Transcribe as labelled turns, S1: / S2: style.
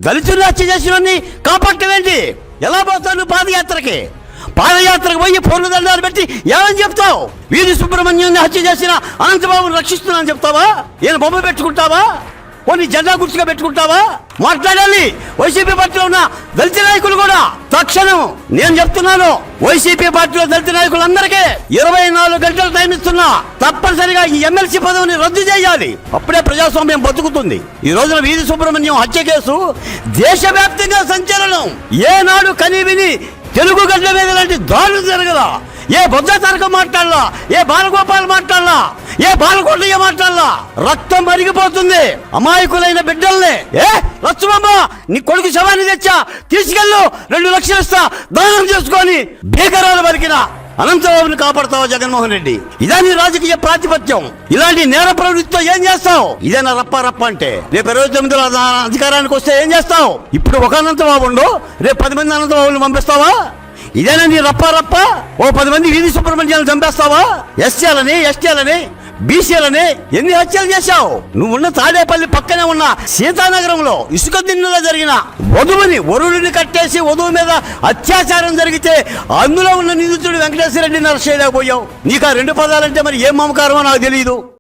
S1: దళితులు హత్య చేసినవన్నీ కాపాడటమేంటి? ఎలా పోతావు నువ్వు పాదయాత్రకి? పాదయాత్రకు పోయి పూర్ణదండాలు పెట్టి ఏమని చెప్తావు? వీరి సుబ్రహ్మణ్యాన్ని హత్య చేసిన అనంతబాబుని రక్షిస్తున్నానని చెప్తావా? ఈయన బొమ్మ పెట్టుకుంటావా? కొన్ని జెండా గుర్తుగా పెట్టుకుంటావా? మాట్లాడాలి. వైసీపీ పార్టీలో ఉన్న దళిత నాయకులు కూడా తక్షణం నేను చెప్తున్నాను, వైసీపీ పార్టీలో దళిత నాయకులందరికీ 24 గంటలు టైం ఇస్తున్నా. తప్పనిసరిగా ఈ ఎమ్మెల్సీ పదవిని రద్దు చేయాలి. అప్పుడే ప్రజాస్వామ్యం బతుకుతుంది. ఈ రోజున వీరి సుబ్రహ్మణ్యం హత్య కేసు దేశవ్యాప్తంగా సంచలనం. ఏనాడు కనీవిని తెలుగు గడ్డ మీద లాంటి దాడులు జరగదా? ఏ బొజ్జ తారకం మాట్లాడలా, ఏ బాలగోపాల్ మాట్లాడలా, ఏ బాలకోటయ్య మాట్లాడలా. రక్తం మరిగిపోతుంది. అమాయకులైన బిడ్డల్ని లక్ష్మమ్మ నీ కొడుకు శవాన్ని తెచ్చా, తీసుకెళ్ళు, 2 లక్షలు ఇస్తా, దానం చేసుకొని భీకరాలు పలికిన అనంతబాబుని కాపాడుతావా జగన్మోహన్ రెడ్డి? ఇదే నీ రాజకీయ ప్రాతిపత్యం? ఇలాంటి నేర ప్రవృత్తితో ఏం చేస్తావు? ఇదేనా రప్ప రప్ప అంటే? రేపు 29 అధికారానికి వస్తే ఏం చేస్తావు? ఇప్పుడు ఒక అనంతబాబు ఉండు, రేపు 10 మంది అనంతబాబుని పంపిస్తావా? ఇదేనా నీ రప్ప రప్ప? ఓ 10 మంది వీధి సుబ్రహ్మణ్యాలను చంపేస్తావా? ఎస్సీలని, ఎస్టీలని, బీసీలని ఎన్ని హత్యలు చేశావు? నువ్వున్న తాడేపల్లి పక్కనే ఉన్న సీతానగరంలో ఇసుక దిన్నెలో జరిగిన వరుడిని కట్టేసి వధువు మీద అత్యాచారం జరిగితే అందులో ఉన్న నిందితుడు వెంకటేశ్వర రెడ్డిని అరెస్ట్ చేయలేకపోయావు. నీకు ఆ 2 పదాలంటే మరి ఏం మమకారమో నాకు తెలియదు.